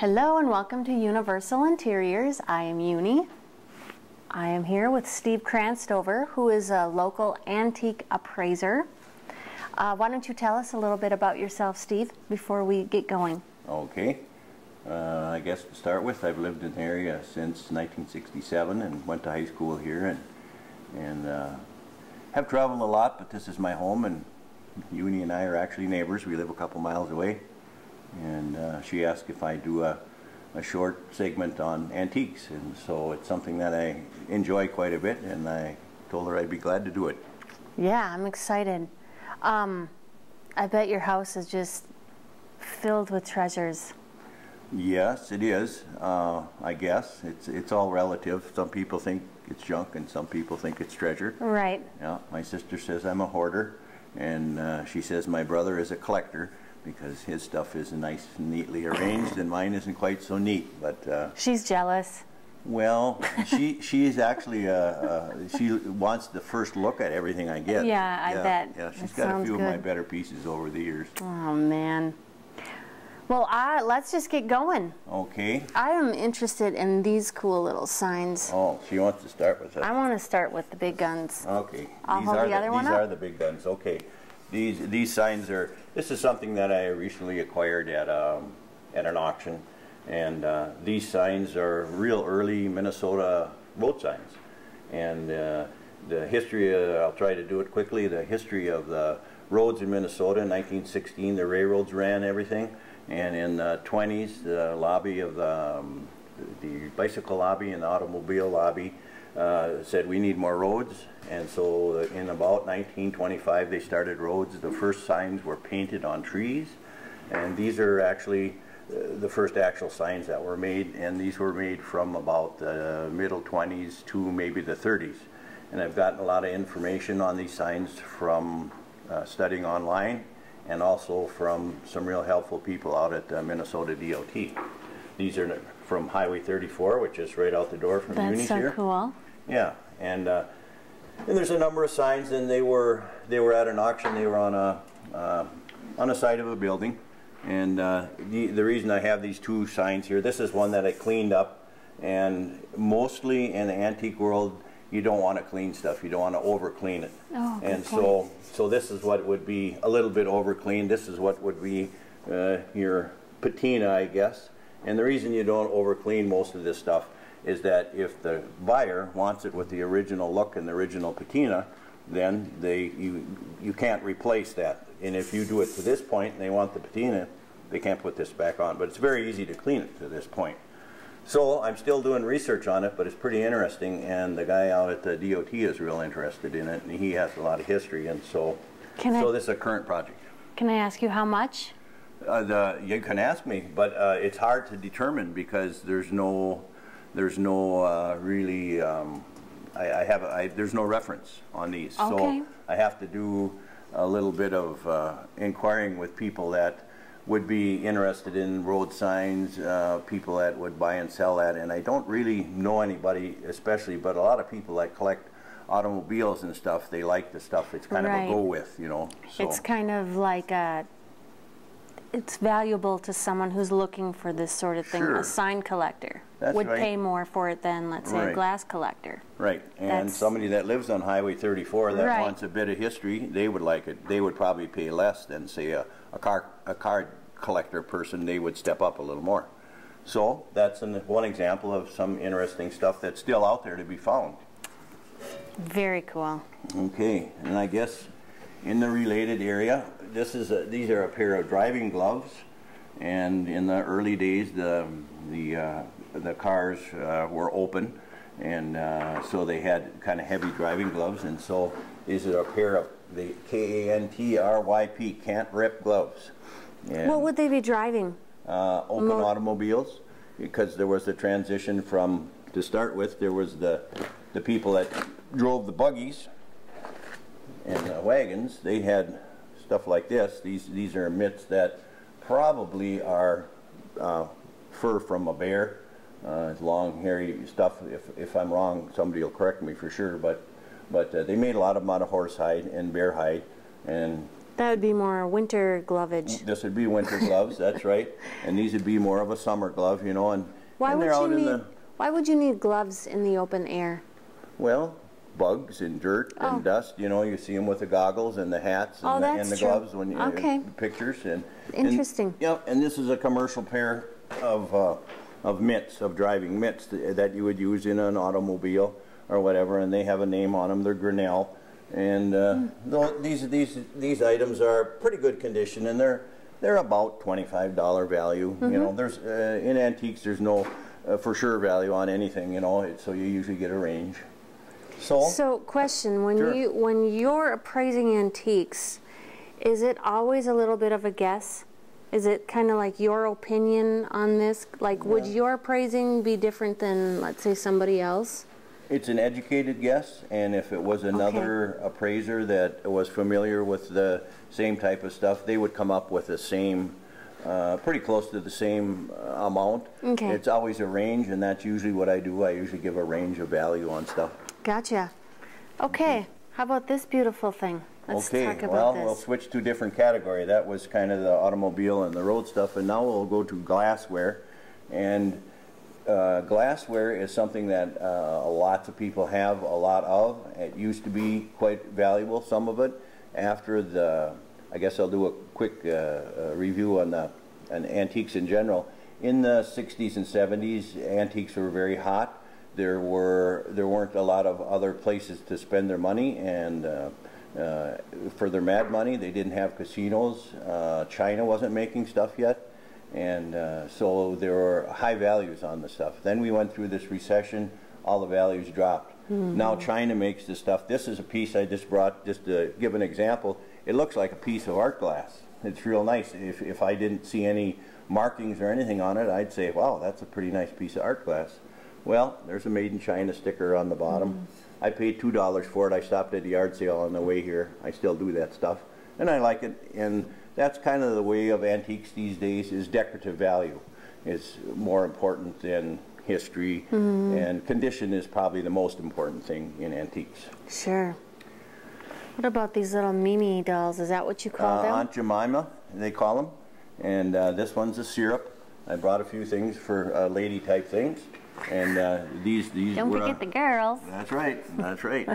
Hello and welcome to Universal Interiors. I am Uni. I am here with Steve Kranstover, who is a local antique appraiser. Why don't you tell us a little bit about yourself, Steve, before we get going? Okay. I guess to start with, I've lived in the area since 1967 and went to high school here and have traveled a lot, but this is my home, and Uni and I are actually neighbors. We live a couple miles away. And she asked if I do a short segment on antiques, and so it's something that I enjoy quite a bit, and I told her I'd be glad to do it. Yeah, I'm excited. I bet your house is just filled with treasures. Yes, it is. I guess it's all relative. Some people think it's junk, and some people think it's treasure. Right. Yeah. My sister says I'm a hoarder, and she says my brother is a collector, because his stuff is nice and neatly arranged and mine isn't quite so neat. But she's jealous. Well, she's actually she wants the first look at everything I get. Yeah, I bet. Yeah, she's got a few of my better pieces over the years. Oh man. Well, let's just get going. Okay. I am interested in these cool little signs. Oh, she wants to start with that. I want to start with the big guns. Okay. I'll hold the other one up. These are the big guns. Okay. These signs are. This is something that I recently acquired at an auction, and these signs are real early Minnesota road signs. And the history, I'll try to do it quickly. The history of the roads in Minnesota in 1916, the railroads ran everything, and in the 20s, the lobby of the bicycle lobby and the automobile lobby said we need more roads, and so in about 1925 they started roads. The first signs were painted on trees, and these are actually the first actual signs that were made, and these were made from about the middle 20s to maybe the 30s. And I've gotten a lot of information on these signs from studying online, and also from some real helpful people out at Minnesota DOT. These are from Highway 34, which is right out the door from Uni's here. That's so cool. Yeah, and there's a number of signs, and they were at an auction. They were on a side of a building, and the reason I have these two signs here, this is one that I cleaned up, and mostly in the antique world, you don't want to clean stuff. You don't want to over clean it. Oh, and so this is what would be a little bit over cleaned. This is what would be your patina, I guess. And the reason you don't over clean most of this stuff is that if the buyer wants it with the original look and the original patina, then you can't replace that. And if you do it to this point and they want the patina, they can't put this back on. But it's very easy to clean it to this point. So I'm still doing research on it, but it's pretty interesting, and the guy out at the DOT is real interested in it, and he has a lot of history, and so this is a current project. Can I ask you how much? You can ask me, but it's hard to determine because there's no really there's no reference on these. Okay. So I have to do a little bit of inquiring with people that would be interested in road signs, people that would buy and sell that, and I don't really know anybody especially, but a lot of people that collect automobiles and stuff, they like the stuff. It's kind of a go with, you know. So it's kind of like it's valuable to someone who's looking for this sort of thing. Sure. A sign collector would pay more for it than, let's say, a glass collector. Right, and somebody that lives on Highway 34 that wants a bit of history, they would like it. They would probably pay less than, say, a car collector person. They would step up a little more. So that's one example of some interesting stuff that's still out there to be found. Very cool. Okay, and I guess in the related area, these are a pair of driving gloves, and in the early days the cars were open, and so they had kind of heavy driving gloves, and so these are a pair of the K-A-N-T-R-Y-P, can't rip gloves. And what would they be driving? Open automobiles, because there was the transition from, to start with, there was the people that drove the buggies and the wagons. They had stuff like this. These are mitts that probably are fur from a bear. Long hairy stuff. If I'm wrong, somebody will correct me for sure, but they made a lot of them out of horse hide and bear hide, and That would be more winter glovage. This would be winter gloves, that's right. And these would be more of a summer glove, you know. And they're out in the... Why would you need gloves in the open air? Well, bugs and dirt and dust, you know, you see them with the goggles and the hats and the gloves when you pictures. Interesting. Yep, and this is a commercial pair of mitts, of driving mitts that you would use in an automobile or whatever, and they have a name on them. They're Grinnell, and these items are pretty good condition, and they're about $25 value. You know, there's in antiques there's no for sure value on anything, you know, so you usually get a range. So question, when you're appraising antiques, is it always a little bit of a guess? Is it kind of like your opinion on this? Like, would your appraising be different than, let's say, somebody else? It's an educated guess, and if it was another appraiser that was familiar with the same type of stuff, they would come up with the same, pretty close to the same amount. It's always a range, and that's usually what I do. I usually give a range of value on stuff. Gotcha. Okay, how about this beautiful thing? Let's talk about this. We'll switch to a different category. That was kind of the automobile and the road stuff, and now we'll go to glassware. And glassware is something that lots of people have a lot of. It used to be quite valuable, some of it. After the, I guess I'll do a quick review on antiques in general. In the 60s and 70s, antiques were very hot. There weren't a lot of other places to spend their money, and for their mad money, they didn't have casinos. China wasn't making stuff yet, and so there were high values on the stuff. Then we went through this recession, all the values dropped. Now China makes this stuff. This is a piece I just brought, just to give an example. It looks like a piece of art glass. It's real nice. If I didn't see any markings or anything on it, I'd say, wow, that's a pretty nice piece of art glass. Well, there's a Made in China sticker on the bottom. I paid $2 for it. I stopped at the yard sale on the way here. I still do that stuff, and I like it. And that's kind of the way of antiques these days, is decorative value. It's more important than history, and condition is probably the most important thing in antiques. Sure. What about these little Mimi dolls? Is that what you call them? Aunt Jemima, they call them. And this one's a syrup. I brought a few things for lady type things. And these don't forget the girls. That's right, that's right.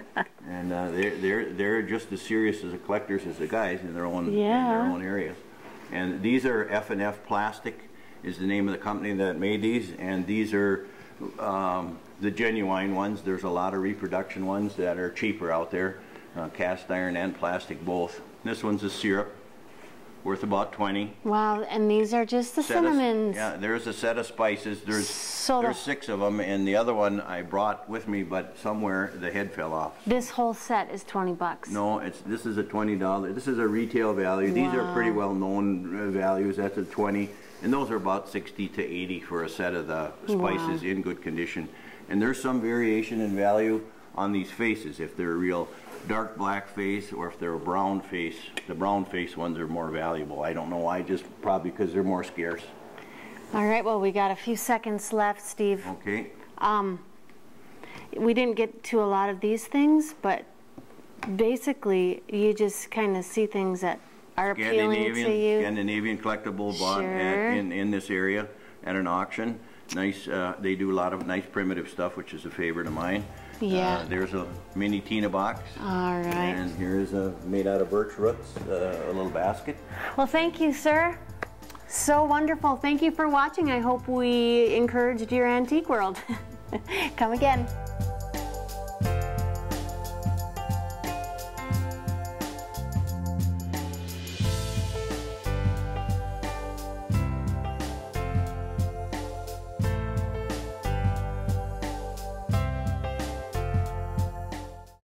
And they're just as serious as the collectors as the guys in their own areas. And these are F&F Plastic is the name of the company that made these, and these are the genuine ones. There's a lot of reproduction ones that are cheaper out there, cast iron and plastic both. This one's a syrup, worth about 20. Wow, and these are just the cinnamons. Yeah, there's a set of spices. There's 6 of them, and the other one I brought with me, but somewhere the head fell off. This whole set is 20 bucks. No, this is a $20. This is a retail value. These are pretty well known values. That's a 20, and those are about 60 to 80 for a set of the spices in good condition. And there's some variation in value on these faces. If they're real dark black face, or if they're a brown face, the brown face ones are more valuable. I don't know why, just probably because they're more scarce. All right, well, we got a few seconds left, Steve. Okay. We didn't get to a lot of these things, but basically you just kind of see things that are appealing to you. Scandinavian collectible bought in this area at an auction. Nice, they do a lot of nice primitive stuff, which is a favorite of mine. Yeah. There's a mini Tina box. All right. And here's a made out of birch roots, a little basket. Well, thank you, sir. So wonderful. Thank you for watching. I hope we encouraged your antique world. Come again.